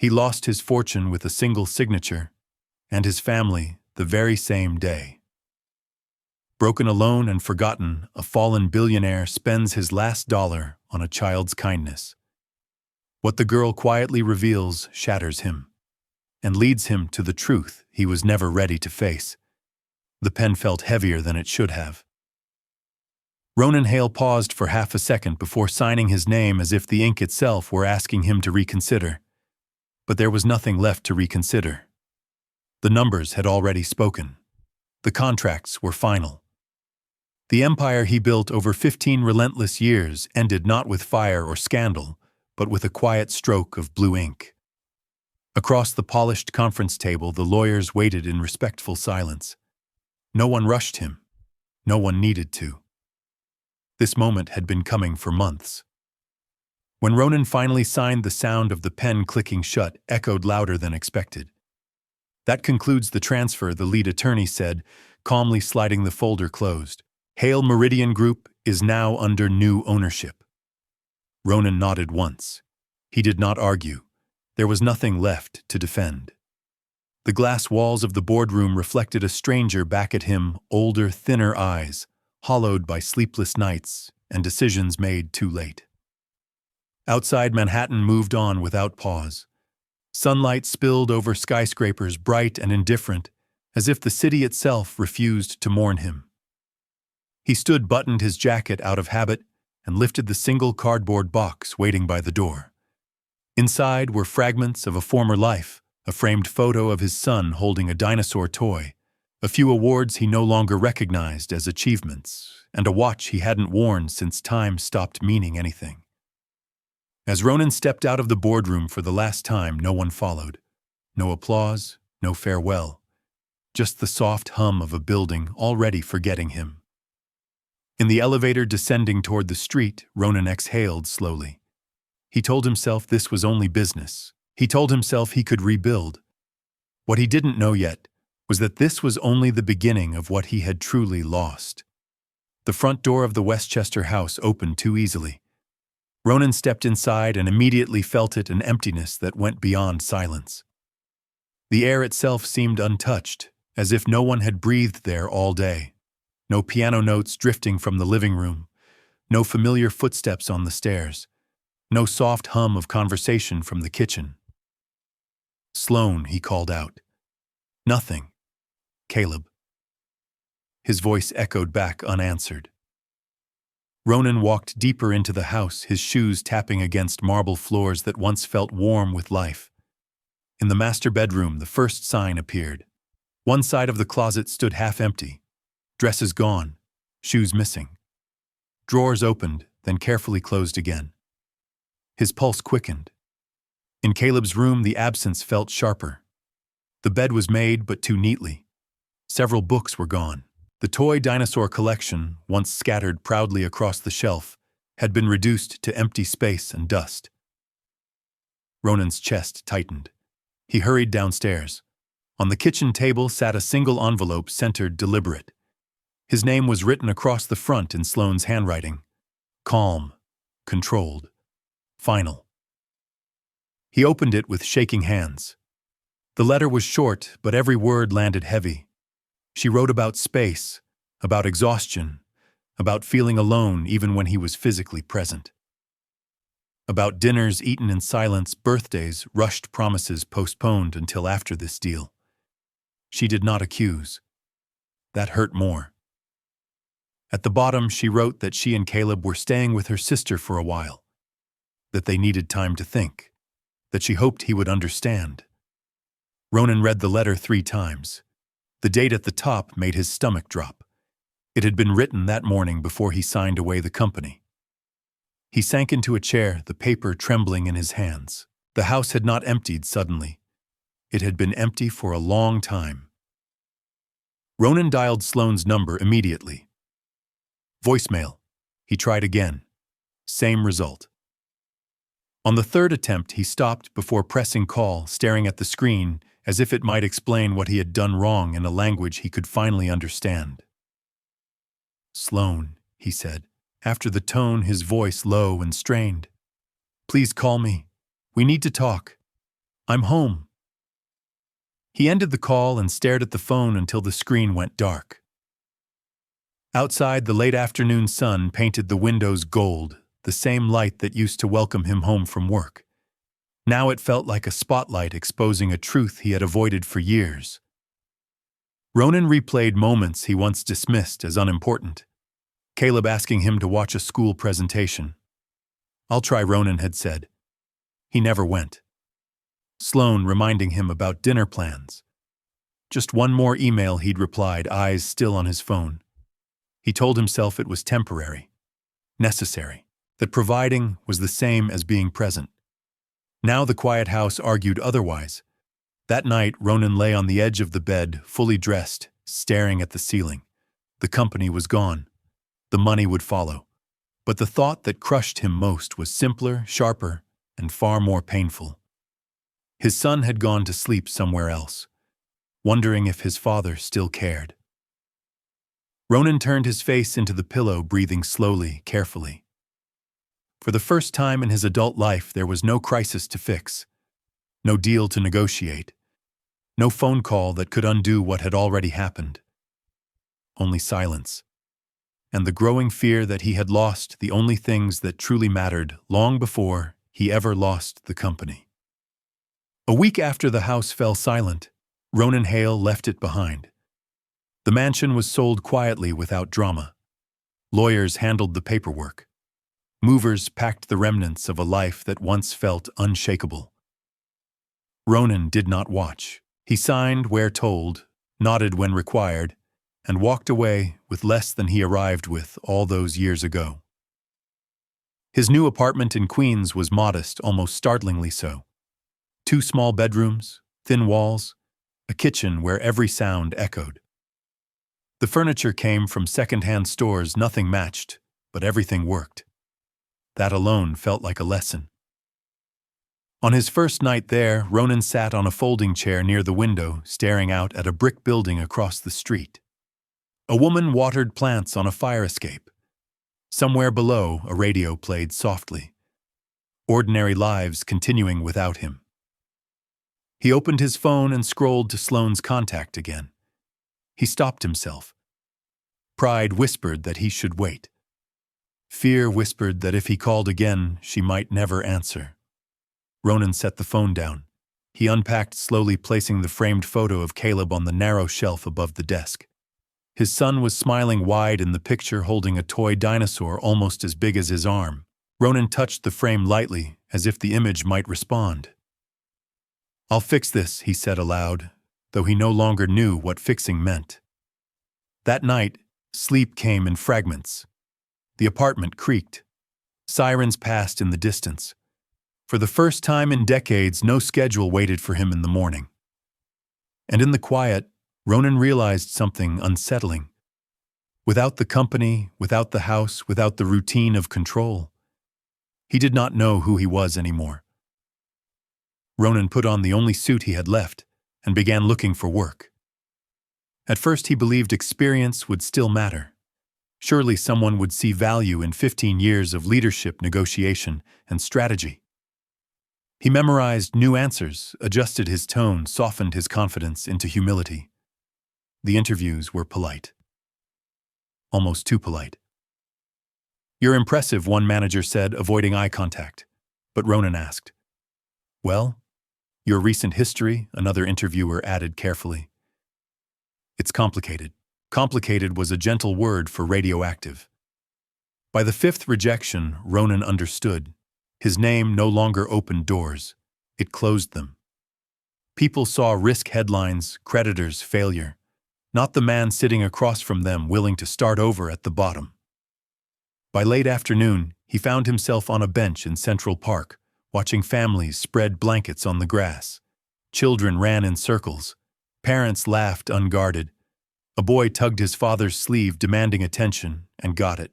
He lost his fortune with a single signature, and his family the very same day. Broken alone and forgotten, a fallen billionaire spends his last dollar on a child's kindness. What the girl quietly reveals shatters him, and leads him to the truth he was never ready to face. The pen felt heavier than it should have. Ronan Hale paused for half a second before signing his name as if the ink itself were asking him to reconsider. But there was nothing left to reconsider. The numbers had already spoken. The contracts were final. The empire he built over 15 relentless years ended not with fire or scandal, but with a quiet stroke of blue ink. Across the polished conference table, the lawyers waited in respectful silence. No one rushed him. No one needed to. This moment had been coming for months. When Ronan finally signed, the sound of the pen clicking shut echoed louder than expected. "That concludes the transfer," the lead attorney said, calmly sliding the folder closed. "Hale Meridian Group is now under new ownership." Ronan nodded once. He did not argue. There was nothing left to defend. The glass walls of the boardroom reflected a stranger back at him, older, thinner eyes, hollowed by sleepless nights and decisions made too late. Outside, Manhattan moved on without pause. Sunlight spilled over skyscrapers, bright and indifferent, as if the city itself refused to mourn him. He stood, buttoned his jacket out of habit, and lifted the single cardboard box waiting by the door. Inside were fragments of a former life, a framed photo of his son holding a dinosaur toy, a few awards he no longer recognized as achievements, and a watch he hadn't worn since time stopped meaning anything. As Ronan stepped out of the boardroom for the last time, no one followed. No applause, no farewell. Just the soft hum of a building already forgetting him. In the elevator descending toward the street, Ronan exhaled slowly. He told himself this was only business. He told himself he could rebuild. What he didn't know yet was that this was only the beginning of what he had truly lost. The front door of the Westchester house opened too easily. Ronan stepped inside and immediately felt it, an emptiness that went beyond silence. The air itself seemed untouched, as if no one had breathed there all day. No piano notes drifting from the living room, no familiar footsteps on the stairs, no soft hum of conversation from the kitchen. "Sloan," he called out. "Nothing. Caleb." His voice echoed back unanswered. Ronan walked deeper into the house, his shoes tapping against marble floors that once felt warm with life. In the master bedroom, the first sign appeared. One side of the closet stood half empty. Dresses gone, shoes missing. Drawers opened, then carefully closed again. His pulse quickened. In Caleb's room, the absence felt sharper. The bed was made, but too neatly. Several books were gone. The toy dinosaur collection, once scattered proudly across the shelf, had been reduced to empty space and dust. Ronan's chest tightened. He hurried downstairs. On the kitchen table sat a single envelope, centered, deliberate. His name was written across the front in Sloane's handwriting. Calm, controlled, final. He opened it with shaking hands. The letter was short, but every word landed heavy. She wrote about space, about exhaustion, about feeling alone even when he was physically present. About dinners eaten in silence, birthdays, rushed promises postponed until after this deal. She did not accuse. That hurt more. At the bottom, she wrote that she and Caleb were staying with her sister for a while, that they needed time to think, that she hoped he would understand. Ronan read the letter 3 times. The date at the top made his stomach drop. It had been written that morning before he signed away the company. He sank into a chair, the paper trembling in his hands. The house had not emptied suddenly. It had been empty for a long time. Ronan dialed Sloane's number immediately. Voicemail. He tried again. Same result. On the 3rd attempt, he stopped before pressing call, staring at the screen as if it might explain what he had done wrong in a language he could finally understand. "Sloane," he said, after the tone, his voice low and strained. "Please call me. We need to talk." I'm home. He ended the call and stared at the phone until the screen went dark. Outside, the late afternoon sun painted the windows gold, the same light that used to welcome him home from work. Now it felt like a spotlight exposing a truth he had avoided for years. Ronan replayed moments he once dismissed as unimportant. Caleb asking him to watch a school presentation. "I'll try," Ronan had said. He never went. Sloane reminding him about dinner plans. Just one more email, he'd replied, eyes still on his phone. He told himself it was temporary, necessary, that providing was the same as being present. Now the quiet house argued otherwise. That night, Ronan lay on the edge of the bed, fully dressed, staring at the ceiling. The company was gone. The money would follow. But the thought that crushed him most was simpler, sharper, and far more painful. His son had gone to sleep somewhere else, wondering if his father still cared. Ronan turned his face into the pillow, breathing slowly, carefully. For the first time in his adult life, there was no crisis to fix, no deal to negotiate, no phone call that could undo what had already happened. Only silence, and the growing fear that he had lost the only things that truly mattered long before he ever lost the company. A week after the house fell silent, Ronan Hale left it behind. The mansion was sold quietly without drama. Lawyers handled the paperwork. Movers packed the remnants of a life that once felt unshakable. Ronan did not watch. He signed where told, nodded when required, and walked away with less than he arrived with all those years ago. His new apartment in Queens was modest, almost startlingly so. 2 small bedrooms, thin walls, a kitchen where every sound echoed. The furniture came from second-hand stores, nothing matched, but everything worked. That alone felt like a lesson. On his first night there, Ronan sat on a folding chair near the window, staring out at a brick building across the street. A woman watered plants on a fire escape. Somewhere below, a radio played softly. Ordinary lives continuing without him. He opened his phone and scrolled to Sloane's contact again. He stopped himself. Pride whispered that he should wait. Fear whispered that if he called again, she might never answer. Ronan set the phone down. He unpacked, slowly placing the framed photo of Caleb on the narrow shelf above the desk. His son was smiling wide in the picture, holding a toy dinosaur almost as big as his arm. Ronan touched the frame lightly, as if the image might respond. "I'll fix this," he said aloud, though he no longer knew what fixing meant. That night, sleep came in fragments. The apartment creaked. Sirens passed in the distance. For the first time in decades, no schedule waited for him in the morning. And in the quiet, Ronan realized something unsettling. Without the company, without the house, without the routine of control, he did not know who he was anymore. Ronan put on the only suit he had left and began looking for work. At first he believed experience would still matter. Surely someone would see value in 15 years of leadership, negotiation, and strategy. He memorized new answers, adjusted his tone, softened his confidence into humility. The interviews were polite. Almost too polite. "You're impressive," one manager said, avoiding eye contact. But Ronan asked. "Well, your recent history," another interviewer added carefully. "It's complicated." Complicated was a gentle word for radioactive. By the 5th rejection, Ronan understood. His name no longer opened doors. It closed them. People saw risk headlines, creditors, failure. Not the man sitting across from them willing to start over at the bottom. By late afternoon, he found himself on a bench in Central Park, watching families spread blankets on the grass. Children ran in circles. Parents laughed unguarded. A boy tugged his father's sleeve, demanding attention, and got it.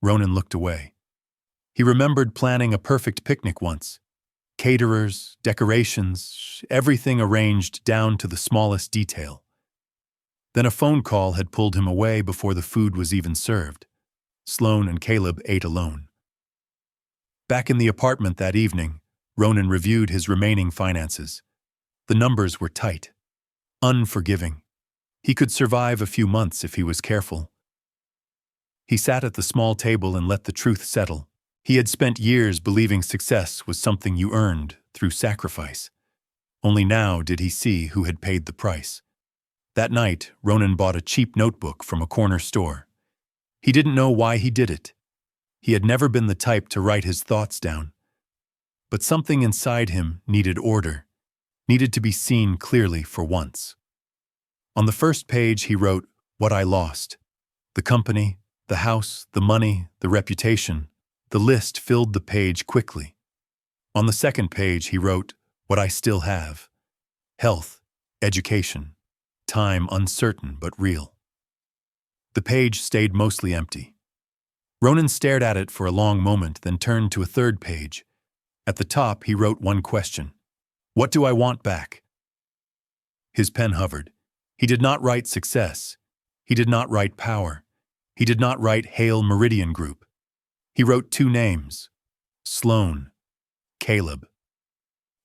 Ronan looked away. He remembered planning a perfect picnic once. Caterers, decorations, everything arranged down to the smallest detail. Then a phone call had pulled him away before the food was even served. Sloane and Caleb ate alone. Back in the apartment that evening, Ronan reviewed his remaining finances. The numbers were tight, unforgiving. He could survive a few months if he was careful. He sat at the small table and let the truth settle. He had spent years believing success was something you earned through sacrifice. Only now did he see who had paid the price. That night, Ronan bought a cheap notebook from a corner store. He didn't know why he did it. He had never been the type to write his thoughts down. But something inside him needed order, needed to be seen clearly for once. On the first page he wrote, "What I lost." The company, the house, the money, the reputation. The list filled the page quickly. On the second page he wrote, "What I still have." Health, education, time uncertain but real. The page stayed mostly empty. Ronan stared at it for a long moment, then turned to a third page. At the top he wrote one question. "What do I want back?" His pen hovered. He did not write success. He did not write power. He did not write Hail Meridian Group. He wrote two names, Sloan, Caleb.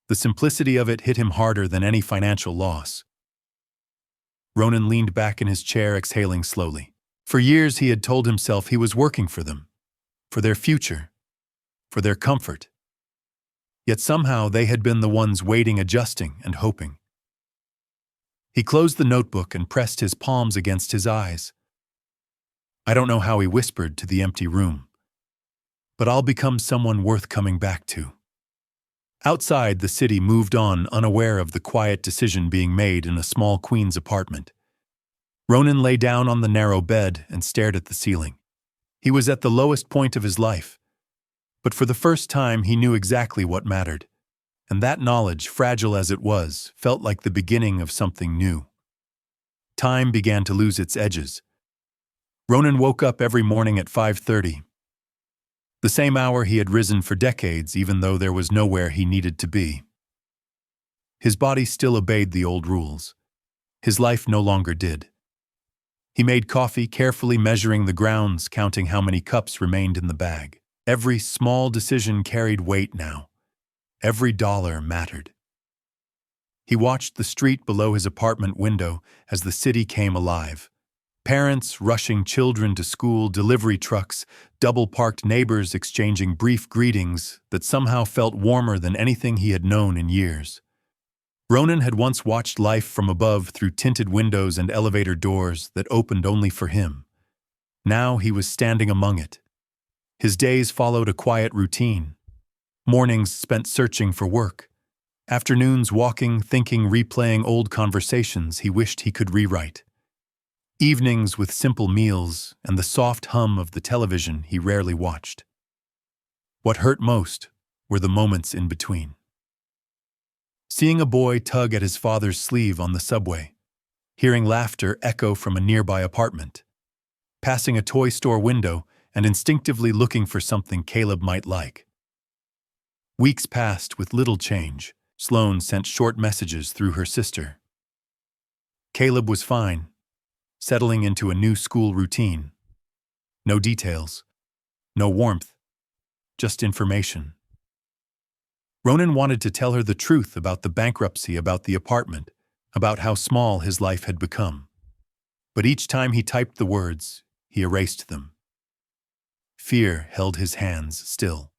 The simplicity of it hit him harder than any financial loss. Ronan leaned back in his chair, exhaling slowly. For years he had told himself he was working for them, for their future, for their comfort. Yet somehow they had been the ones waiting, adjusting, and hoping. He closed the notebook and pressed his palms against his eyes. I don't know how he whispered to the empty room, but I'll become someone worth coming back to. Outside, the city moved on, unaware of the quiet decision being made in a small Queens apartment. Ronan lay down on the narrow bed and stared at the ceiling. He was at the lowest point of his life, but for the first time he knew exactly what mattered, and that knowledge, fragile as it was, felt like the beginning of something new. Time began to lose its edges. Ronan woke up every morning at 5:30. The same hour he had risen for decades, even though there was nowhere he needed to be. His body still obeyed the old rules. His life no longer did. He made coffee, carefully measuring the grounds, counting how many cups remained in the bag. Every small decision carried weight now. Every dollar mattered. He watched the street below his apartment window as the city came alive. Parents rushing children to school, delivery trucks, double-parked neighbors exchanging brief greetings that somehow felt warmer than anything he had known in years. Ronan had once watched life from above through tinted windows and elevator doors that opened only for him. Now he was standing among it. His days followed a quiet routine. Mornings spent searching for work. Afternoons walking, thinking, replaying old conversations he wished he could rewrite. Evenings with simple meals and the soft hum of the television he rarely watched. What hurt most were the moments in between. Seeing a boy tug at his father's sleeve on the subway, hearing laughter echo from a nearby apartment, passing a toy store window and instinctively looking for something Caleb might like. Weeks passed with little change. Sloan sent short messages through her sister. Caleb was fine, settling into a new school routine. No details, no warmth, just information. Ronan wanted to tell her the truth about the bankruptcy, about the apartment, about how small his life had become. But each time he typed the words, he erased them. Fear held his hands still.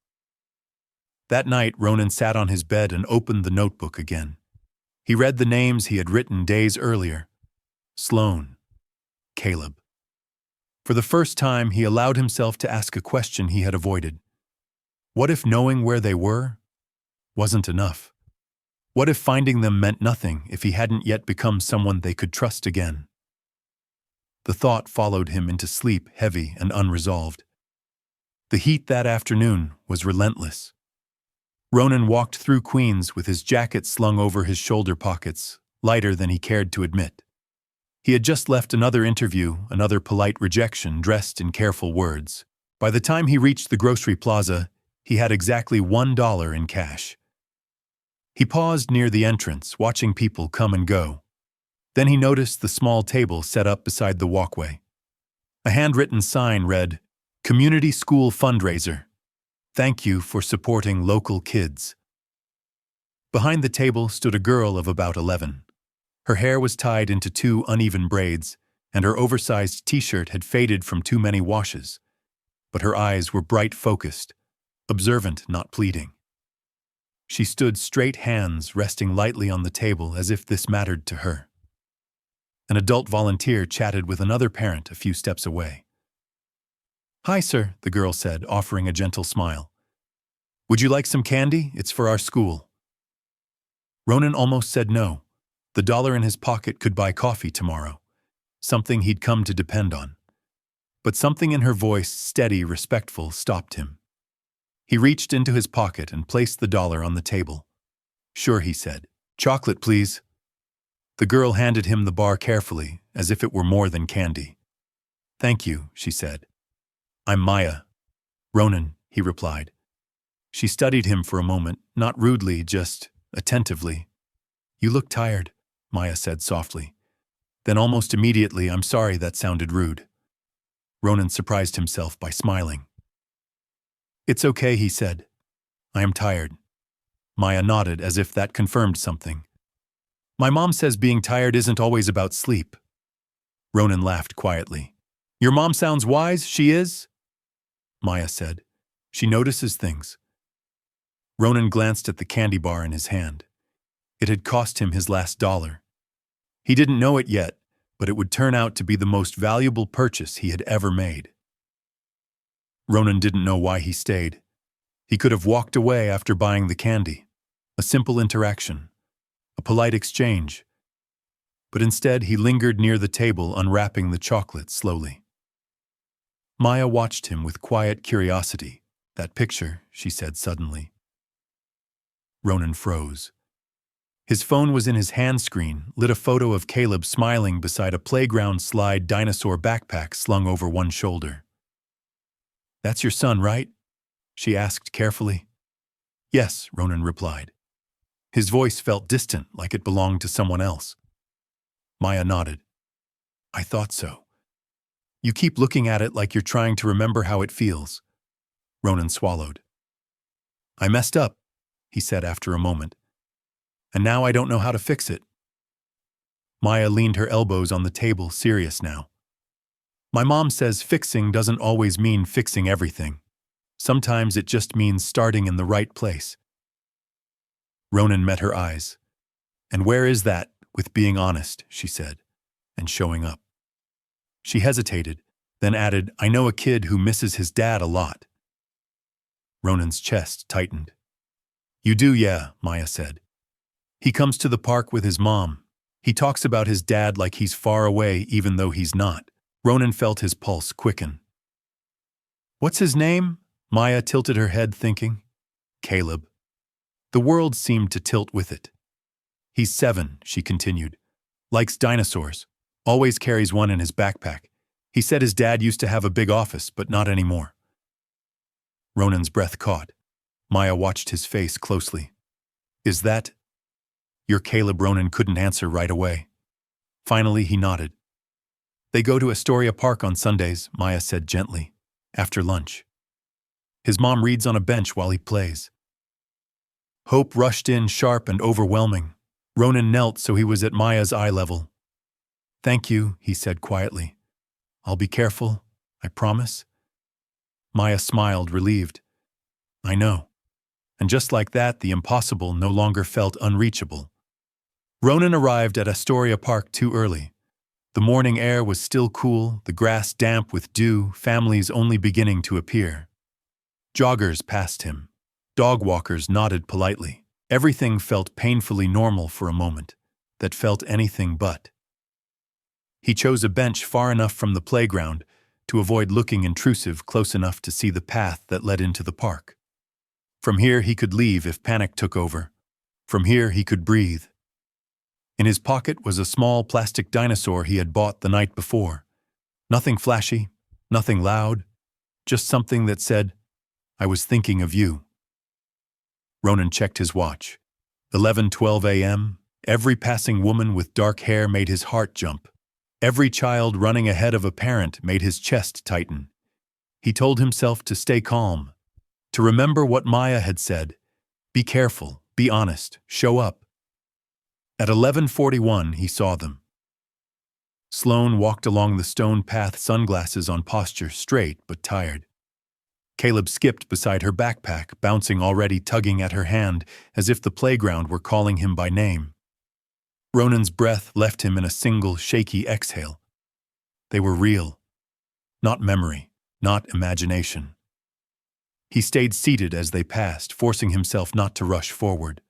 That night, Ronan sat on his bed and opened the notebook again. He read the names he had written days earlier. Sloan, Caleb. For the first time, he allowed himself to ask a question he had avoided. What if knowing where they were wasn't enough? What if finding them meant nothing if he hadn't yet become someone they could trust again? The thought followed him into sleep, heavy and unresolved. The heat that afternoon was relentless. Ronan walked through Queens with his jacket slung over his shoulder pockets, lighter than he cared to admit. He had just left another interview, another polite rejection dressed in careful words. By the time he reached the grocery plaza, he had exactly $1 in cash. He paused near the entrance, watching people come and go. Then he noticed the small table set up beside the walkway. A handwritten sign read, "Community School Fundraiser. Thank you for supporting local kids." Behind the table stood a girl of about 11. Her hair was tied into two uneven braids, and her oversized t-shirt had faded from too many washes. But her eyes were bright focused, observant, not pleading. She stood straight, hands resting lightly on the table as if this mattered to her. An adult volunteer chatted with another parent a few steps away. "Hi, sir," the girl said, offering a gentle smile. "Would you like some candy? It's for our school." Ronan almost said no. The dollar in his pocket could buy coffee tomorrow, something he'd come to depend on. But something in her voice, steady, respectful, stopped him. He reached into his pocket and placed the dollar on the table. "Sure," he said. "Chocolate, please." The girl handed him the bar carefully, as if it were more than candy. "Thank you," she said. "I'm Maya." "Ronan," he replied. She studied him for a moment, not rudely, just attentively. "You look tired," Maya said softly. Then almost immediately, "I'm sorry, that sounded rude." Ronan surprised himself by smiling. "It's okay," he said. "I am tired." Maya nodded as if that confirmed something. "My mom says being tired isn't always about sleep." Ronan laughed quietly. "Your mom sounds wise, she is?" Maya said. "She notices things." Ronan glanced at the candy bar in his hand. It had cost him his last dollar. He didn't know it yet, but it would turn out to be the most valuable purchase he had ever made. Ronan didn't know why he stayed. He could have walked away after buying the candy. A simple interaction. A polite exchange. But instead, he lingered near the table, unwrapping the chocolate slowly. Maya watched him with quiet curiosity. "That picture," she said suddenly. Ronan froze. His phone was in his hand screen, lit a photo of Caleb smiling beside a playground slide dinosaur backpack slung over one shoulder. "That's your son, right?" she asked carefully. "Yes," Ronan replied. His voice felt distant, like it belonged to someone else. Maya nodded. "I thought so. You keep looking at it like you're trying to remember how it feels." Ronan swallowed. "I messed up," he said after a moment. "And now I don't know how to fix it." Maya leaned her elbows on the table, serious now. "My mom says fixing doesn't always mean fixing everything. Sometimes it just means starting in the right place." Ronan met her eyes. "And where is that, with being honest," she said, "and showing up?" She hesitated, then added, "I know a kid who misses his dad a lot." Ronan's chest tightened. "You do, yeah," Maya said. "He comes to the park with his mom. He talks about his dad like he's far away even though he's not." Ronan felt his pulse quicken. "What's his name?" Maya tilted her head, thinking. "Caleb." The world seemed to tilt with it. "He's 7, she continued. "Likes dinosaurs. Always carries one in his backpack. He said his dad used to have a big office, but not anymore." Ronan's breath caught. Maya watched his face closely. "Is that your Caleb?" Ronan couldn't answer right away. Finally, he nodded. "They go to Astoria Park on Sundays," Maya said gently, "after lunch. His mom reads on a bench while he plays." Hope rushed in, sharp and overwhelming. Ronan knelt so he was at Maya's eye level. "Thank you," he said quietly. "I'll be careful, I promise." Maya smiled, relieved. "I know." And just like that, the impossible no longer felt unreachable. Ronan arrived at Astoria Park too early. The morning air was still cool, the grass damp with dew, families only beginning to appear. Joggers passed him. Dog walkers nodded politely. Everything felt painfully normal for a moment, that felt anything but. He chose a bench far enough from the playground to avoid looking intrusive, close enough to see the path that led into the park. From here he could leave if panic took over. From here he could breathe. In his pocket was a small plastic dinosaur he had bought the night before. Nothing flashy, nothing loud, just something that said, "I was thinking of you." Ronan checked his watch. 11:12 a.m. Every passing woman with dark hair made his heart jump. Every child running ahead of a parent made his chest tighten. He told himself to stay calm, to remember what Maya had said, "Be careful, Be honest, show up. At 11:41, he saw them. Sloane walked along the stone path, sunglasses on, posture straight but tired. Caleb skipped beside her backpack, bouncing, already tugging at her hand, as if the playground were calling him by name. Ronan's breath left him in a single, shaky exhale. They were real. Not memory, not imagination. He stayed seated as they passed, forcing himself not to rush forward.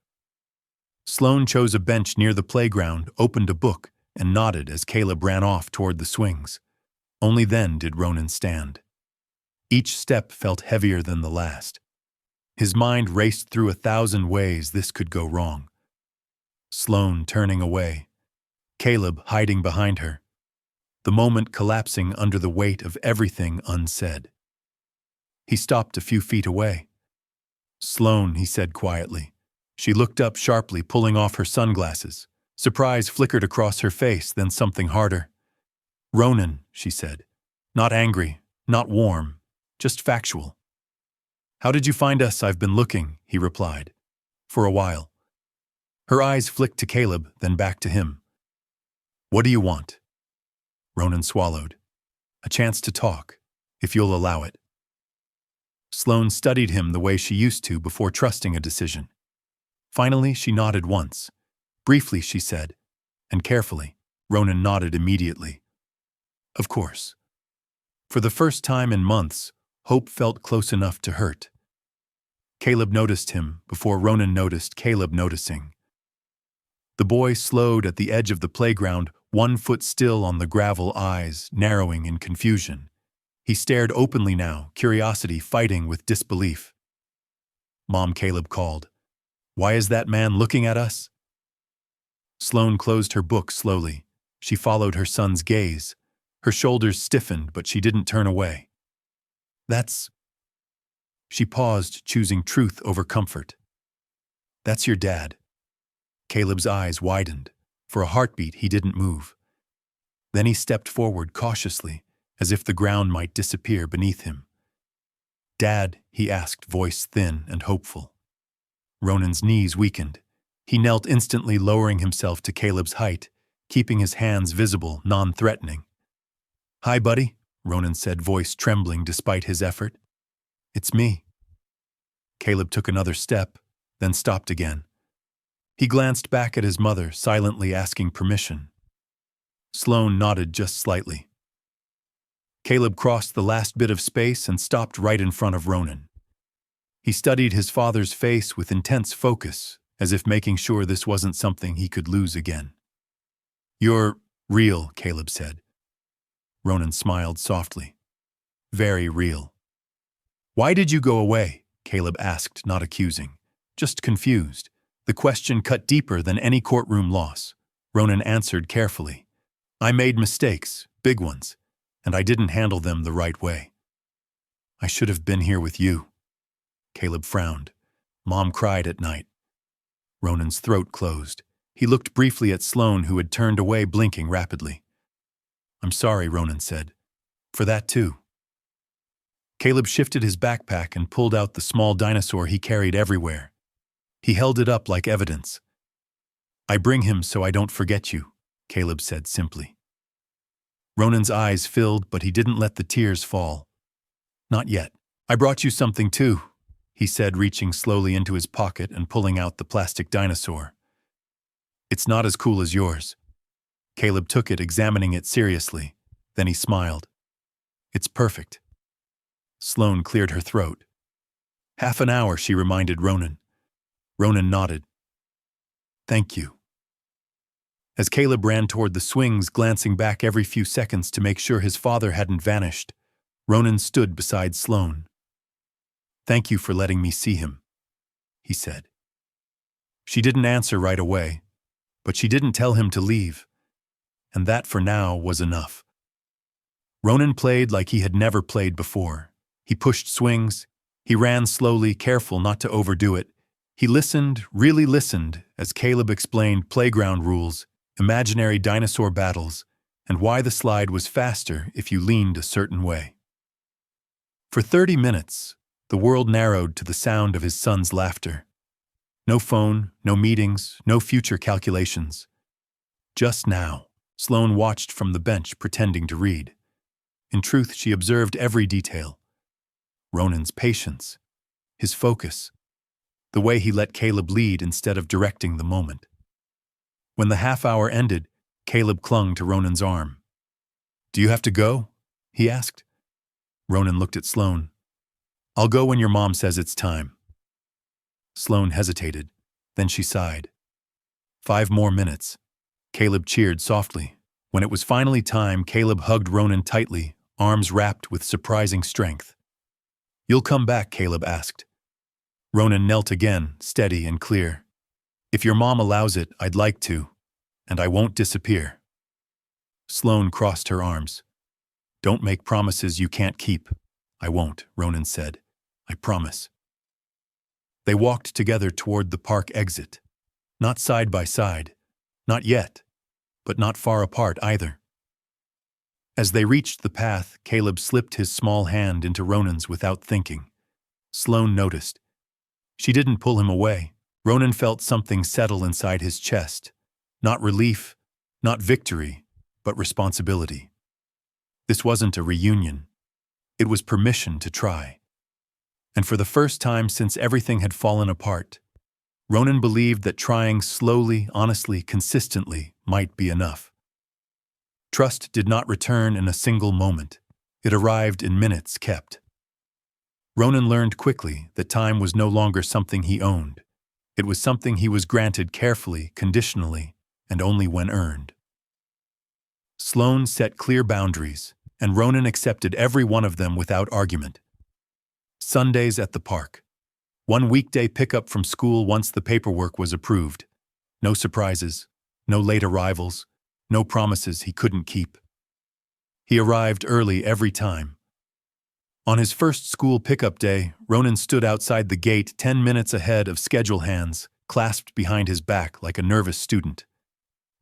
Sloane chose a bench near the playground, opened a book, and nodded as Caleb ran off toward the swings. Only then did Ronan stand. Each step felt heavier than the last. His mind raced through 1,000 ways this could go wrong. Sloane turning away, Caleb hiding behind her, the moment collapsing under the weight of everything unsaid. He stopped a few feet away. "Sloane," he said quietly. She looked up sharply, pulling off her sunglasses. Surprise flickered across her face, then something harder. "Ronan," she said. "Not angry, not warm, just factual." "How did you find us?" "I've been looking," he replied. "For a while." Her eyes flicked to Caleb, then back to him. "What do you want?" Ronan swallowed. "A chance to talk, if you'll allow it." Sloane studied him the way she used to before trusting a decision. Finally, she nodded once. Briefly, she said, and carefully. Ronan nodded immediately. "Of course." For the first time in months, hope felt close enough to hurt. Caleb noticed him before Ronan noticed Caleb noticing. The boy slowed at the edge of the playground, 1 foot still on the gravel, eyes narrowing in confusion. He stared openly now, curiosity fighting with disbelief. "Mom," Caleb called. "Why is that man looking at us?" Sloane closed her book slowly. She followed her son's gaze. Her shoulders stiffened, but she didn't turn away. "That's..." She paused, choosing truth over comfort. "That's your dad." Caleb's eyes widened. For a heartbeat, he didn't move. Then he stepped forward cautiously, as if the ground might disappear beneath him. "Dad," he asked, voice thin and hopeful. Ronan's knees weakened. He knelt instantly, lowering himself to Caleb's height, keeping his hands visible, non-threatening. "Hi, buddy," Ronan said, voice trembling despite his effort. "It's me." Caleb took another step, then stopped again. He glanced back at his mother, silently asking permission. Sloane nodded just slightly. Caleb crossed the last bit of space and stopped right in front of Ronan. He studied his father's face with intense focus, as if making sure this wasn't something he could lose again. "You're real," Caleb said. Ronan smiled softly. "Very real." "Why did you go away?" Caleb asked, not accusing, just confused. The question cut deeper than any courtroom loss. Ronan answered carefully. "I made mistakes, big ones, and I didn't handle them the right way." "I should have been here with you." Caleb frowned. "Mom cried at night." Ronan's throat closed. He looked briefly at Sloane, who had turned away, blinking rapidly. "I'm sorry," Ronan said. "For that too." Caleb shifted his backpack and pulled out the small dinosaur he carried everywhere. He held it up like evidence. "I bring him so I don't forget you," Caleb said simply. Ronan's eyes filled, but he didn't let the tears fall. "Not yet. I brought you something too," he said, reaching slowly into his pocket and pulling out the plastic dinosaur. "It's not as cool as yours." Caleb took it, examining it seriously. Then he smiled. "It's perfect." Sloane cleared her throat. "Half an hour," she reminded Ronan. Ronan nodded. "Thank you." As Caleb ran toward the swings, glancing back every few seconds to make sure his father hadn't vanished, Ronan stood beside Sloane. "Thank you for letting me see him," he said. She didn't answer right away, but she didn't tell him to leave, and that for now was enough. Ronan played like he had never played before. He pushed swings. He ran slowly, careful not to overdo it. He listened, really listened, as Caleb explained playground rules, imaginary dinosaur battles, and why the slide was faster if you leaned a certain way. For 30 minutes, the world narrowed to the sound of his son's laughter. No phone, no meetings, no future calculations. Just now, Sloane watched from the bench pretending to read. In truth, she observed every detail. Ronan's patience, his focus, the way he let Caleb lead instead of directing the moment. When the half-hour ended, Caleb clung to Ronan's arm. "Do you have to go?" he asked. Ronan looked at Sloane. "I'll go when your mom says it's time." Sloane hesitated, then she sighed. 5 more minutes. Caleb cheered softly. When it was finally time, Caleb hugged Ronan tightly, arms wrapped with surprising strength. "You'll come back?" Caleb asked. Ronan knelt again, steady and clear. "If your mom allows it, I'd like to, and I won't disappear." Sloane crossed her arms. "Don't make promises you can't keep." "I won't," Ronan said. "I promise." They walked together toward the park exit. Not side by side. Not yet. But not far apart either. As they reached the path, Caleb slipped his small hand into Ronan's without thinking. Sloane noticed. She didn't pull him away. Ronan felt something settle inside his chest. Not relief, not victory, but responsibility. This wasn't a reunion. It was permission to try. And for the first time since everything had fallen apart, Ronan believed that trying slowly, honestly, consistently might be enough. Trust did not return in a single moment. It arrived in minutes kept. Ronan learned quickly that time was no longer something he owned. It was something he was granted carefully, conditionally, and only when earned. Sloane set clear boundaries, and Ronan accepted every one of them without argument. Sundays at the park. One weekday pickup from school once the paperwork was approved. No surprises, no late arrivals, no promises he couldn't keep. He arrived early every time. On his first school pickup day, Ronan stood outside the gate 10 minutes ahead of schedule, hands clasped behind his back like a nervous student.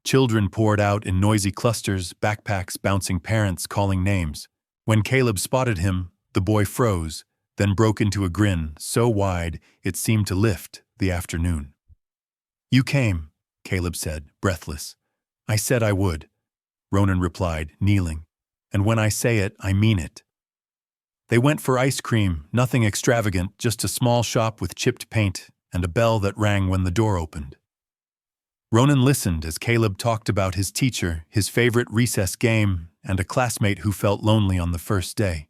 Children poured out in noisy clusters, backpacks bouncing, parents calling names. When Caleb spotted him, the boy froze, then broke into a grin so wide it seemed to lift the afternoon. "You came," Caleb said, breathless. "I said I would," Ronan replied, kneeling. "And when I say it, I mean it." They went for ice cream, nothing extravagant, just a small shop with chipped paint and a bell that rang when the door opened. Ronan listened as Caleb talked about his teacher, his favorite recess game, and a classmate who felt lonely on the first day.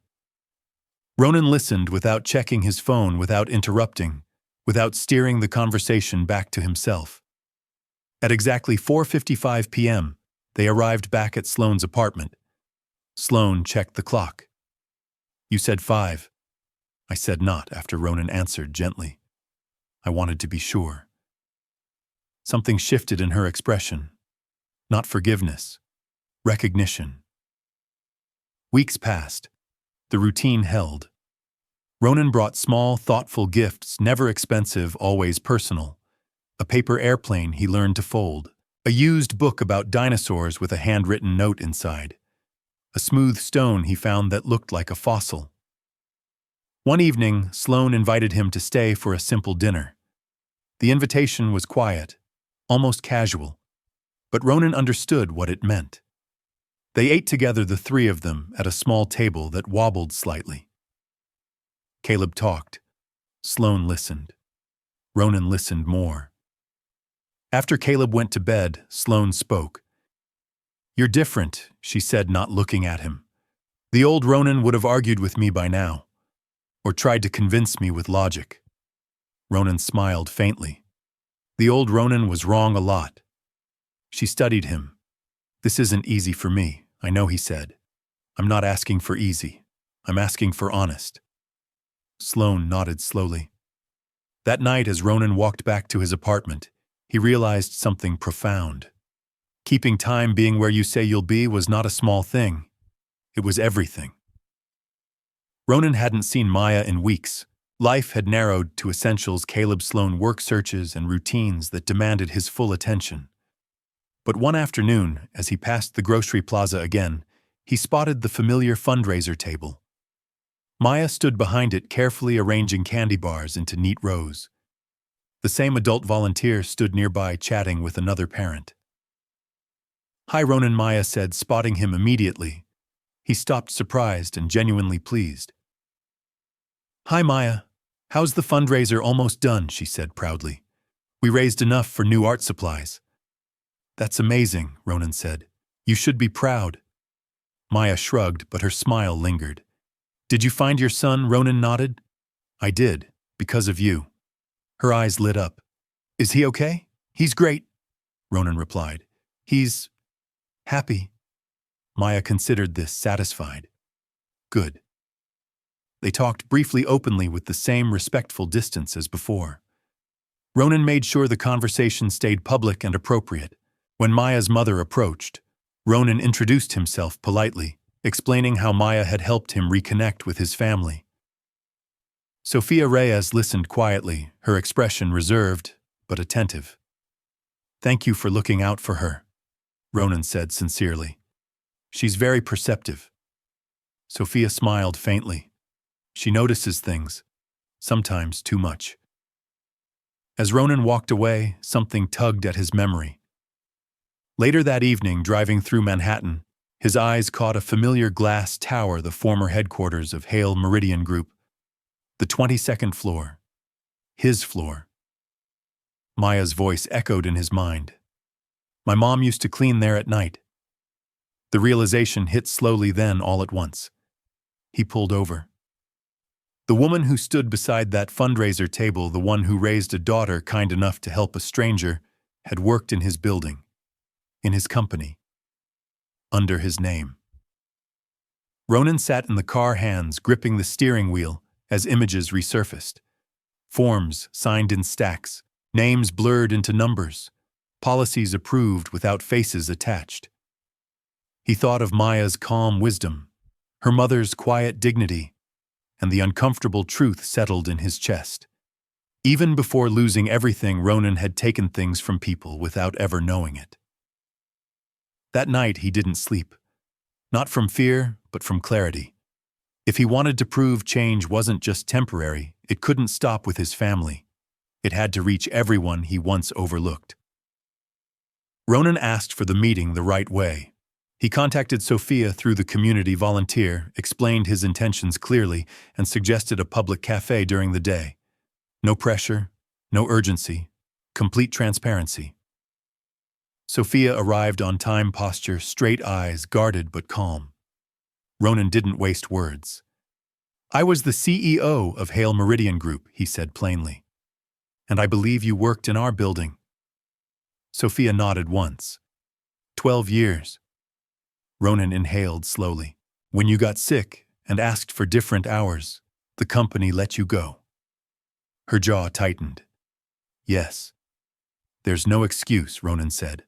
Ronan listened without checking his phone, without interrupting, without steering the conversation back to himself. At exactly 4:55 p.m., they arrived back at Sloane's apartment. Sloane checked the clock. "You said 5. I said not," after Ronan answered gently. "I wanted to be sure." Something shifted in her expression. Not forgiveness. Recognition. Weeks passed. The routine held. Ronan brought small, thoughtful gifts, never expensive, always personal. A paper airplane he learned to fold. A used book about dinosaurs with a handwritten note inside. A smooth stone he found that looked like a fossil. One evening, Sloane invited him to stay for a simple dinner. The invitation was quiet, almost casual, but Ronan understood what it meant. They ate together, the three of them, at a small table that wobbled slightly. Caleb talked. Sloane listened. Ronan listened more. After Caleb went to bed, Sloane spoke. "You're different," she said, not looking at him. "The old Ronan would have argued with me by now, or tried to convince me with logic." Ronan smiled faintly. "The old Ronan was wrong a lot." She studied him. "This isn't easy for me, I know," he said. "I'm not asking for easy. I'm asking for honest." Sloane nodded slowly. That night, as Ronan walked back to his apartment, he realized something profound. Keeping time being where you say you'll be was not a small thing. It was everything. Ronan hadn't seen Maya in weeks. Life had narrowed to essentials, Caleb Sloane work searches and routines that demanded his full attention. But one afternoon, as he passed the grocery plaza again, he spotted the familiar fundraiser table. Maya stood behind it, carefully arranging candy bars into neat rows. The same adult volunteer stood nearby chatting with another parent. "Hi, Ronan," Maya said, spotting him immediately. He stopped, surprised and genuinely pleased. "Hi, Maya. How's the fundraiser almost done?" she said proudly. "We raised enough for new art supplies." "That's amazing," Ronan said. "You should be proud." Maya shrugged, but her smile lingered. "Did you find your son?" Ronan nodded. "I did, because of you." Her eyes lit up. "Is he okay?" "He's great," Ronan replied. "He's happy." Maya considered this, satisfied. Good. They talked briefly openly with the same respectful distance as before. Ronan made sure the conversation stayed public and appropriate. When Maya's mother approached, Ronan introduced himself politely, explaining how Maya had helped him reconnect with his family. Sofia Reyes listened quietly, her expression reserved but attentive. "Thank you for looking out for her," Ronan said sincerely. "She's very perceptive." Sofia smiled faintly. "She notices things, sometimes too much." As Ronan walked away, something tugged at his memory. Later that evening, driving through Manhattan, his eyes caught a familiar glass tower, the former headquarters of Hale Meridian Group. The 22nd floor. His floor. Maya's voice echoed in his mind. "My mom used to clean there at night." The realization hit slowly, then all at once. He pulled over. The woman who stood beside that fundraiser table, the one who raised a daughter kind enough to help a stranger, had worked in his building, in his company, under his name. Ronan sat in the car, hands gripping the steering wheel as images resurfaced. Forms signed in stacks, names blurred into numbers, policies approved without faces attached. He thought of Maya's calm wisdom, her mother's quiet dignity, and the uncomfortable truth settled in his chest. Even before losing everything, Ronan had taken things from people without ever knowing it. That night he didn't sleep. Not from fear, but from clarity. If he wanted to prove change wasn't just temporary, it couldn't stop with his family. It had to reach everyone he once overlooked. Ronan asked for the meeting the right way. He contacted Sofia through the community volunteer, explained his intentions clearly, and suggested a public cafe during the day. No pressure, no urgency, complete transparency. Sofia arrived on time, posture, straight eyes, guarded but calm. Ronan didn't waste words. "I was the CEO of Hale Meridian Group," he said plainly. "And I believe you worked in our building." Sofia nodded once. 12 years. Ronan inhaled slowly. "When you got sick and asked for different hours, the company let you go." Her jaw tightened. "Yes." "There's no excuse," Ronan said.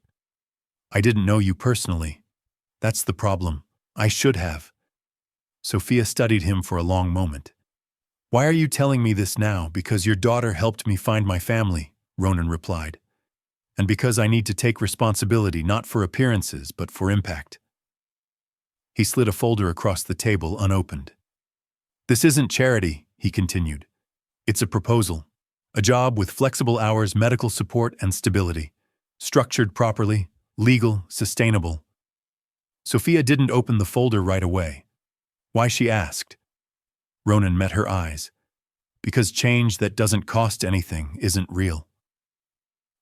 "I didn't know you personally. That's the problem. I should have." Sofia studied him for a long moment. "Why are you telling me this now?" "Because your daughter helped me find my family," Ronan replied. "And because I need to take responsibility, not for appearances, but for impact." He slid a folder across the table unopened. "This isn't charity," he continued. "It's a proposal. A job with flexible hours, medical support, and stability. Structured properly, legal, sustainable." Sofia didn't open the folder right away. Why, she asked. Ronan met her eyes. "Because change that doesn't cost anything isn't real."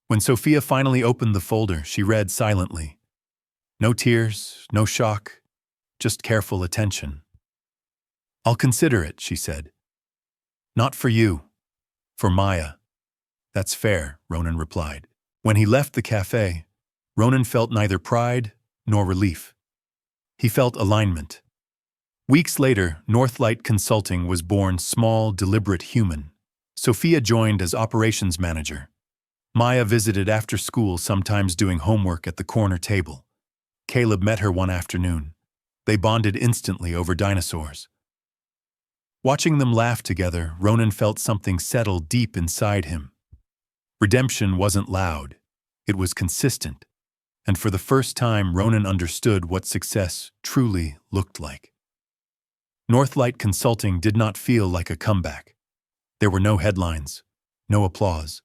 When Sofia finally opened the folder, she read silently. No tears, no shock, just careful attention. "I'll consider it," she said. "Not for you. For Maya." "That's fair," Ronan replied. When he left the cafe, Ronan felt neither pride nor relief. He felt alignment. Weeks later, Northlight Consulting was born, small, deliberate, human. Sofia joined as operations manager. Maya visited after school, sometimes doing homework at the corner table. Caleb met her one afternoon. They bonded instantly over dinosaurs. Watching them laugh together, Ronan felt something settle deep inside him. Redemption wasn't loud. It was consistent. And for the first time, Ronan understood what success truly looked like. Northlight Consulting did not feel like a comeback. There were no headlines, no applause,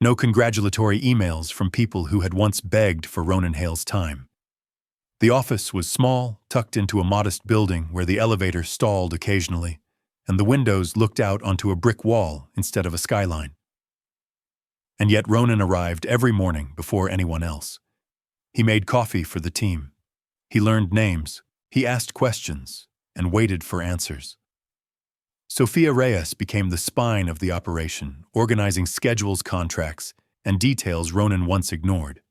No congratulatory emails from people who had once begged for Ronan Hale's time. The office was small, tucked into a modest building where the elevator stalled occasionally, and the windows looked out onto a brick wall instead of a skyline. And yet Ronan arrived every morning before anyone else. He made coffee for the team. He learned names, he asked questions, and waited for answers. Sophia Reyes became the spine of the operation, organizing schedules, contracts, and details Ronan once ignored.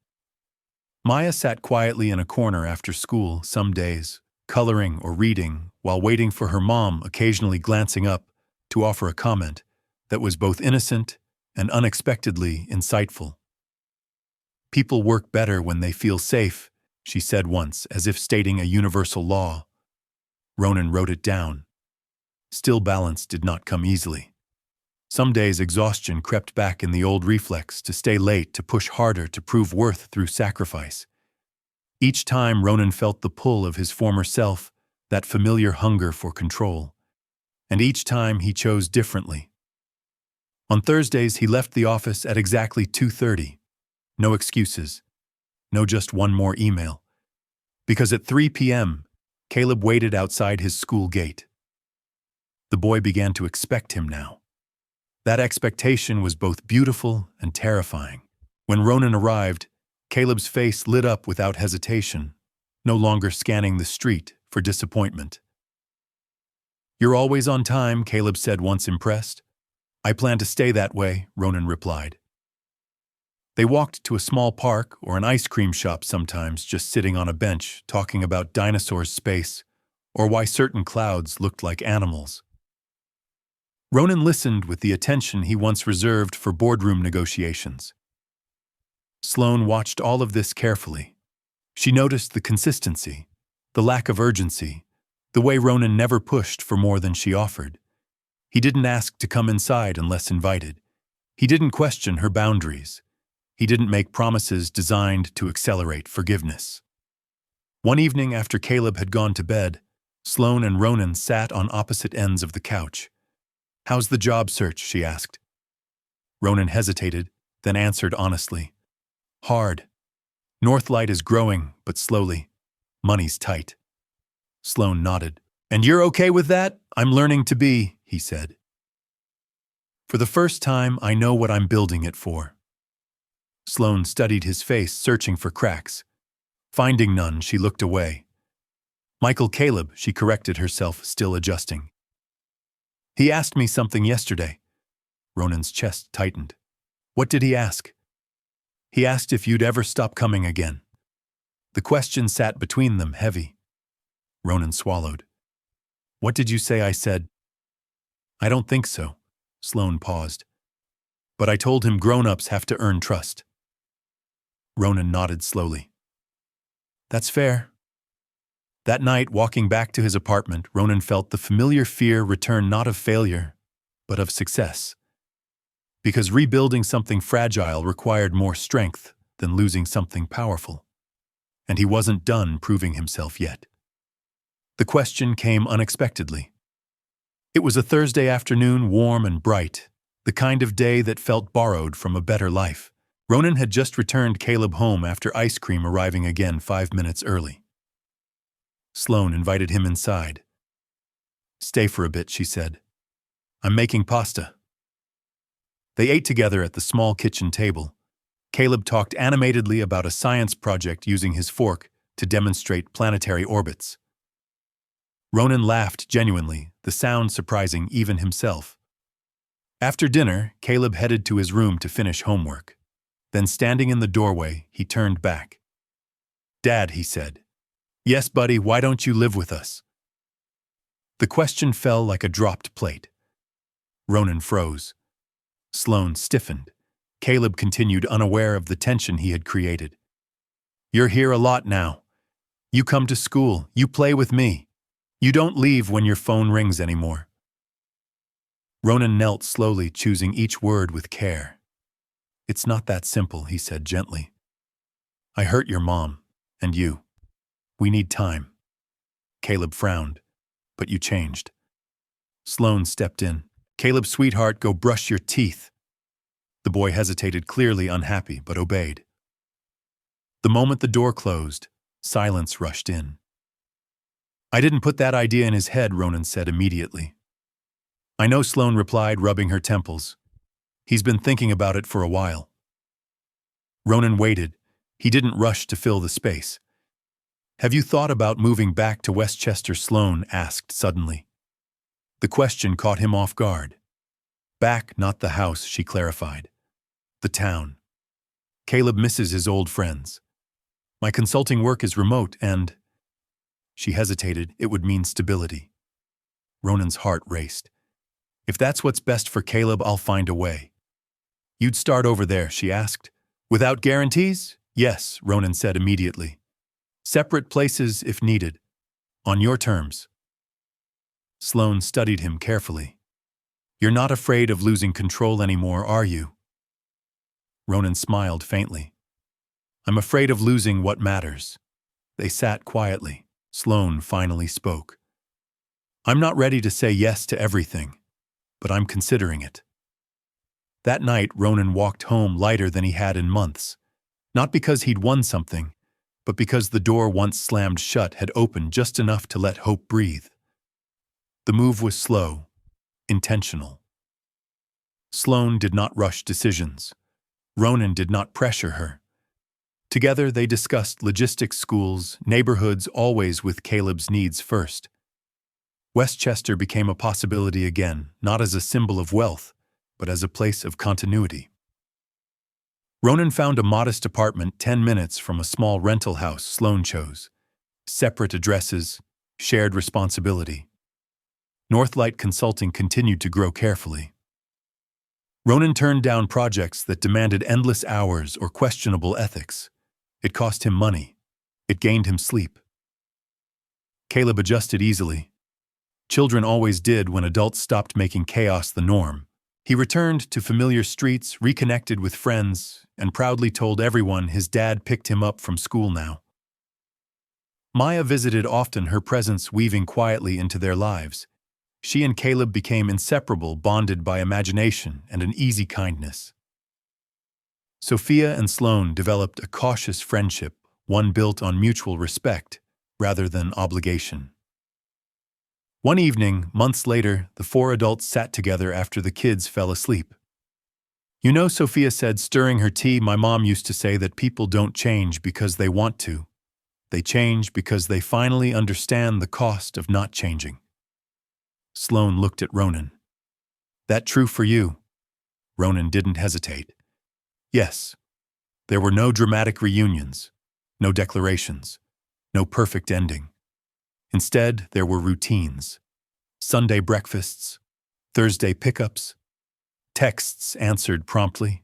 Maya sat quietly in a corner after school some days, coloring or reading, while waiting for her mom, occasionally glancing up to offer a comment that was both innocent and unexpectedly insightful. "People work better when they feel safe," she said once, as if stating a universal law. Ronan wrote it down. Still, balance did not come easily. Some days exhaustion crept back in the old reflex to stay late, to push harder, to prove worth through sacrifice. Each time Ronan felt the pull of his former self, that familiar hunger for control. And each time he chose differently. On Thursdays he left the office at exactly 2:30. No excuses. No just one more email. Because at 3 p.m., Caleb waited outside his school gate. The boy began to expect him now. That expectation was both beautiful and terrifying. When Ronan arrived, Caleb's face lit up without hesitation, no longer scanning the street for disappointment. "You're always on time," Caleb said once, impressed. "I plan to stay that way," Ronan replied. They walked to a small park or an ice cream shop, sometimes just sitting on a bench, talking about dinosaurs, space, or why certain clouds looked like animals. Ronan listened with the attention he once reserved for boardroom negotiations. Sloane watched all of this carefully. She noticed the consistency, the lack of urgency, the way Ronan never pushed for more than she offered. He didn't ask to come inside unless invited. He didn't question her boundaries. He didn't make promises designed to accelerate forgiveness. One evening after Caleb had gone to bed, Sloane and Ronan sat on opposite ends of the couch. "How's the job search?" she asked. Ronan hesitated, then answered honestly. "Hard. Northlight is growing, but slowly. Money's tight." Sloane nodded. "And you're okay with that?" "I'm learning to be," he said. "For the first time, I know what I'm building it for." Sloane studied his face, searching for cracks. Finding none, she looked away. "Michael Caleb," she corrected herself, still adjusting. "He asked me something yesterday." Ronan's chest tightened. "What did he ask?" "He asked if you'd ever stop coming again." The question sat between them, heavy. Ronan swallowed. "What did you say I said?" "I don't think so." Sloane paused. "But I told him grown-ups have to earn trust." Ronan nodded slowly. "That's fair." That night, walking back to his apartment, Ronan felt the familiar fear return, not of failure, but of success. Because rebuilding something fragile required more strength than losing something powerful. And he wasn't done proving himself yet. The question came unexpectedly. It was a Thursday afternoon, warm and bright, the kind of day that felt borrowed from a better life. Ronan had just returned Caleb home after ice cream arriving again 5 minutes early. Sloane invited him inside. "Stay for a bit," she said. "I'm making pasta." They ate together at the small kitchen table. Caleb talked animatedly about a science project using his fork to demonstrate planetary orbits. Ronan laughed genuinely, the sound surprising even himself. After dinner, Caleb headed to his room to finish homework. Then, standing in the doorway, he turned back. "Dad," he said. "Yes, buddy, why don't you live with us?" The question fell like a dropped plate. Ronan froze. Sloane stiffened. Caleb continued, unaware of the tension he had created. "You're here a lot now. You come to school, you play with me. You don't leave when your phone rings anymore." Ronan knelt slowly, choosing each word with care. "It's not that simple," he said gently. "I hurt your mom, and you. We need time." Caleb frowned. "But you changed." Sloane stepped in. "Caleb, sweetheart, go brush your teeth." The boy hesitated, clearly unhappy, but obeyed. The moment the door closed, silence rushed in. I didn't put that idea in his head, Ronan said immediately. I know, Sloane replied, rubbing her temples. He's been thinking about it for a while. Ronan waited. He didn't rush to fill the space. Have you thought about moving back to Westchester? Sloane asked suddenly. The question caught him off guard. Back, not the house, she clarified. The town. Caleb misses his old friends. My consulting work is remote and… She hesitated. It would mean stability. Ronan's heart raced. If that's what's best for Caleb, I'll find a way. You'd start over there, she asked. Without guarantees? Yes, Ronan said immediately. Separate places if needed. On your terms. Sloane studied him carefully. You're not afraid of losing control anymore, are you? Ronan smiled faintly. I'm afraid of losing what matters. They sat quietly. Sloane finally spoke. I'm not ready to say yes to everything, but I'm considering it. That night, Ronan walked home lighter than he had in months, not because he'd won something, but because the door once slammed shut had opened just enough to let hope breathe. The move was slow, intentional. Sloane did not rush decisions. Ronan did not pressure her. Together, they discussed logistics, schools, neighborhoods, always with Caleb's needs first. Westchester became a possibility again, not as a symbol of wealth, but as a place of continuity. Ronan found a modest apartment 10 minutes from a small rental house Sloane chose. Separate addresses, shared responsibility. Northlight Consulting continued to grow carefully. Ronan turned down projects that demanded endless hours or questionable ethics. It cost him money. It gained him sleep. Caleb adjusted easily. Children always did when adults stopped making chaos the norm. He returned to familiar streets, reconnected with friends, and proudly told everyone his dad picked him up from school now. Maya visited often, her presence weaving quietly into their lives. She and Caleb became inseparable, bonded by imagination and an easy kindness. Sophia and Sloane developed a cautious friendship, one built on mutual respect rather than obligation. One evening, months later, the four adults sat together after the kids fell asleep. You know, Sophia said, stirring her tea, my mom used to say that people don't change because they want to. They change because they finally understand the cost of not changing. Sloane looked at Ronan. That true for you? Ronan didn't hesitate. Yes. There were no dramatic reunions, no declarations, no perfect ending. Instead, there were routines. Sunday breakfasts, Thursday pickups, texts answered promptly,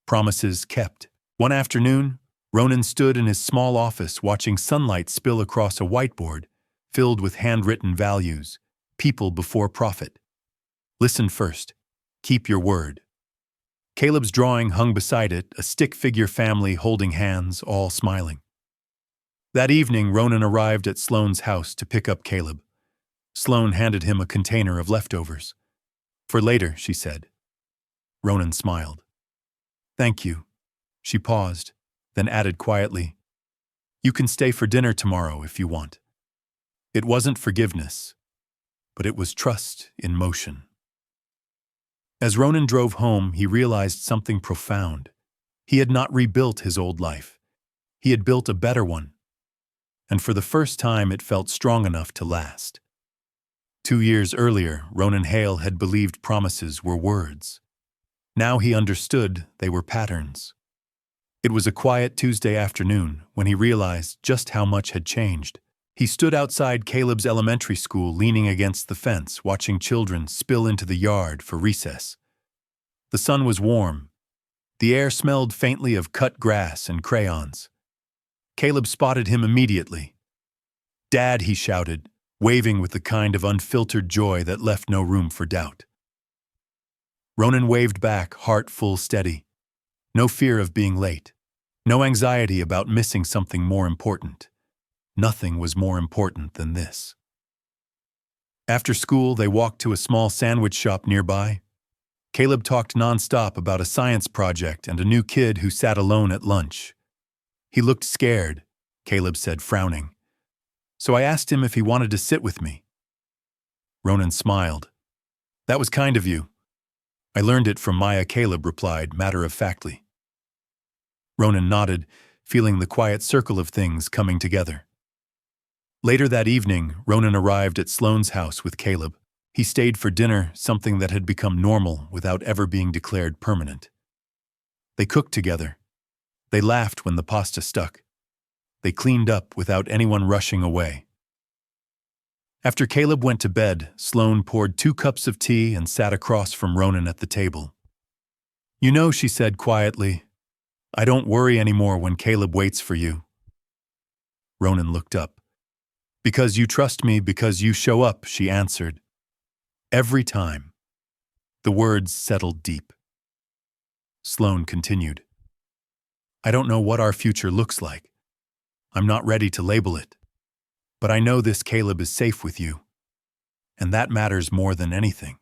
promises kept. One afternoon, Ronan stood in his small office watching sunlight spill across a whiteboard filled with handwritten values, people before profit. Listen first. Keep your word. Caleb's drawing hung beside it, a stick-figure family holding hands, all smiling. That evening, Ronan arrived at Sloane's house to pick up Caleb. Sloane handed him a container of leftovers. For later, she said. Ronan smiled. Thank you. She paused, then added quietly, You can stay for dinner tomorrow if you want. It wasn't forgiveness, but it was trust in motion. As Ronan drove home, he realized something profound. He had not rebuilt his old life. He had built a better one. And for the first time, it felt strong enough to last. 2 years earlier, Ronan Hale had believed promises were words. Now he understood they were patterns. It was a quiet Tuesday afternoon when he realized just how much had changed. He stood outside Caleb's elementary school, leaning against the fence, watching children spill into the yard for recess. The sun was warm. The air smelled faintly of cut grass and crayons. Caleb spotted him immediately. Dad, he shouted, waving with the kind of unfiltered joy that left no room for doubt. Ronan waved back, heart full steady. No fear of being late. No anxiety about missing something more important. Nothing was more important than this. After school, they walked to a small sandwich shop nearby. Caleb talked nonstop about a science project and a new kid who sat alone at lunch. He looked scared, Caleb said, frowning. So I asked him if he wanted to sit with me. Ronan smiled. That was kind of you. I learned it from Maya, Caleb replied, matter-of-factly. Ronan nodded, feeling the quiet circle of things coming together. Later that evening, Ronan arrived at Sloane's house with Caleb. He stayed for dinner, something that had become normal without ever being declared permanent. They cooked together. They laughed when the pasta stuck. They cleaned up without anyone rushing away. After Caleb went to bed, Sloane poured 2 cups of tea and sat across from Ronan at the table. You know, she said quietly, I don't worry anymore when Caleb waits for you. Ronan looked up. Because you trust me, because you show up, she answered. Every time. The words settled deep. Sloane continued. I don't know what our future looks like. I'm not ready to label it. But I know this Caleb is safe with you. And that matters more than anything.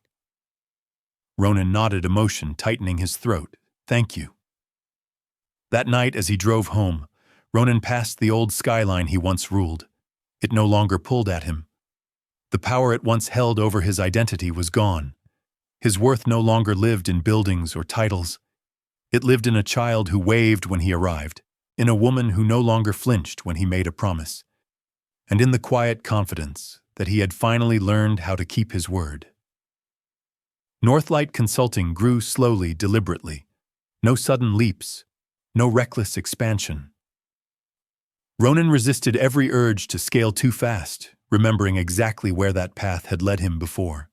Ronan nodded, emotion tightening his throat. Thank you. That night as he drove home, Ronan passed the old skyline he once ruled. It no longer pulled at him. The power it once held over his identity was gone. His worth no longer lived in buildings or titles. It lived in a child who waved when he arrived, in a woman who no longer flinched when he made a promise, and in the quiet confidence that he had finally learned how to keep his word. Northlight Consulting grew slowly, deliberately. No sudden leaps, no reckless expansion. Ronan resisted every urge to scale too fast, remembering exactly where that path had led him before.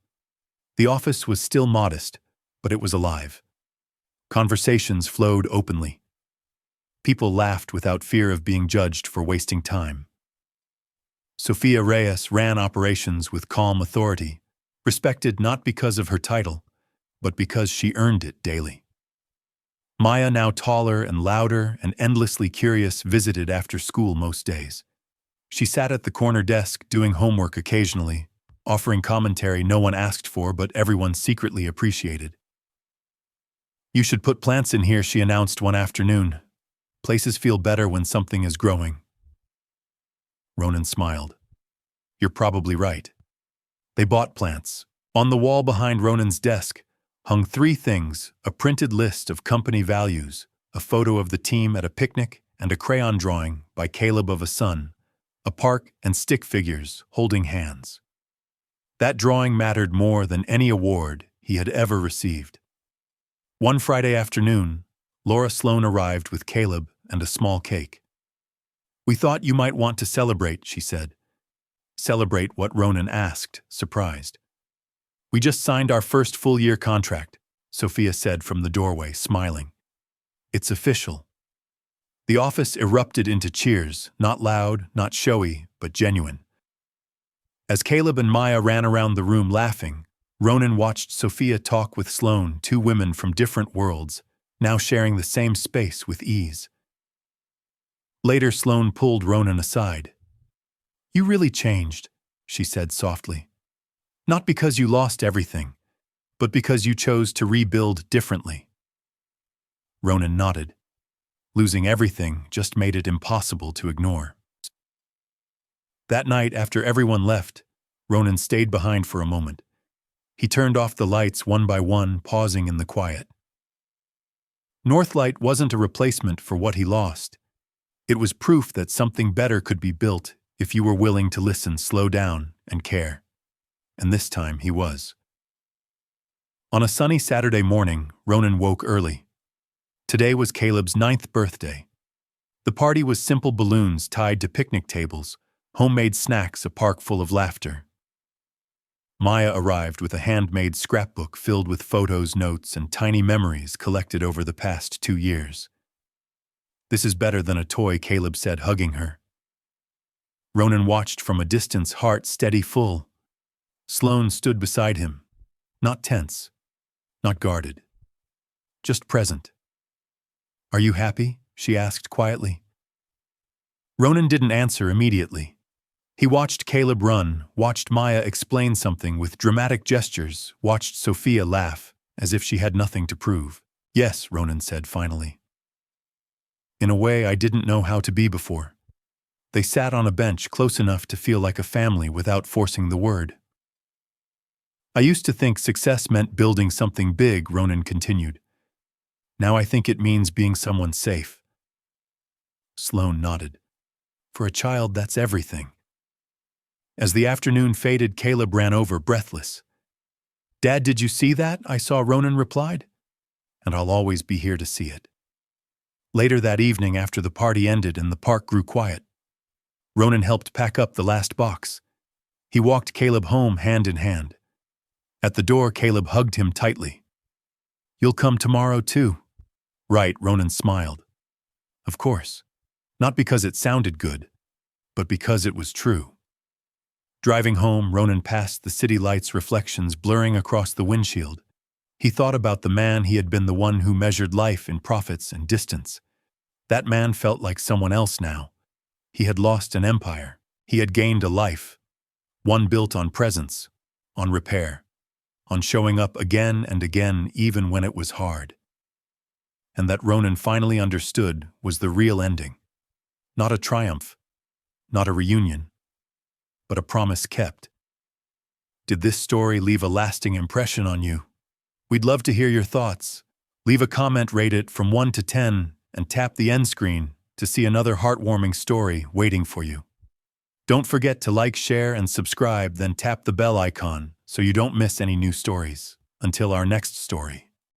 The office was still modest, but it was alive. Conversations flowed openly. People laughed without fear of being judged for wasting time. Sophia Reyes ran operations with calm authority, respected not because of her title, but because she earned it daily. Maya, now taller and louder and endlessly curious, visited after school most days. She sat at the corner desk doing homework occasionally, offering commentary no one asked for but everyone secretly appreciated. You should put plants in here, she announced one afternoon. Places feel better when something is growing. Ronan smiled. You're probably right. They bought plants. On the wall behind Ronan's desk hung 3 things: a printed list of company values, a photo of the team at a picnic, and a crayon drawing by Caleb of a sun, a park and stick figures holding hands. That drawing mattered more than any award he had ever received. One Friday afternoon, Laura Sloane arrived with Caleb and a small cake. We thought you might want to celebrate, she said. Celebrate what? Ronan asked, surprised. We just signed our first full-year contract, Sophia said from the doorway, smiling. It's official. The office erupted into cheers, not loud, not showy, but genuine. As Caleb and Maya ran around the room laughing, Ronan watched Sophia talk with Sloane, 2 women from different worlds, now sharing the same space with ease. Later, Sloane pulled Ronan aside. You really changed, she said softly. Not because you lost everything, but because you chose to rebuild differently. Ronan nodded. Losing everything just made it impossible to ignore. That night, after everyone left, Ronan stayed behind for a moment. He turned off the lights one by one, pausing in the quiet. Northlight wasn't a replacement for what he lost. It was proof that something better could be built if you were willing to listen, slow down, and care. And this time he was. On a sunny Saturday morning, Ronan woke early. Today was Caleb's 9th birthday. The party was simple balloons tied to picnic tables, homemade snacks, a park full of laughter. Maya arrived with a handmade scrapbook filled with photos, notes, and tiny memories collected over the past 2 years. This is better than a toy, Caleb said, hugging her. Ronan watched from a distance, heart steady, full. Sloane stood beside him, not tense, not guarded, just present. Are you happy? She asked quietly. Ronan didn't answer immediately. He watched Caleb run, watched Maya explain something with dramatic gestures, watched Sophia laugh, as if she had nothing to prove. Yes, Ronan said finally. In a way I didn't know how to be before. They sat on a bench close enough to feel like a family without forcing the word. I used to think success meant building something big, Ronan continued. Now I think it means being someone safe. Sloane nodded. For a child, that's everything. As the afternoon faded, Caleb ran over, breathless. Dad, did you see that? I saw, Ronan replied. And I'll always be here to see it. Later that evening, after the party ended and the park grew quiet, Ronan helped pack up the last box. He walked Caleb home hand in hand. At the door, Caleb hugged him tightly. You'll come tomorrow too? Right, Ronan smiled. Of course. Not because it sounded good, but because it was true. Driving home, Ronan passed the city lights' reflections blurring across the windshield. He thought about the man he had been, the one who measured life in profits and distance. That man felt like someone else now. He had lost an empire. He had gained a life. One built on presence, on repair, on showing up again and again even when it was hard. And that Ronan finally understood was the real ending. Not a triumph, not a reunion, but a promise kept. Did this story leave a lasting impression on you? We'd love to hear your thoughts. Leave a comment, rate it from 1 to 10, and tap the end screen to see another heartwarming story waiting for you. Don't forget to like, share, and subscribe, then tap the bell icon so you don't miss any new stories. Until our next story.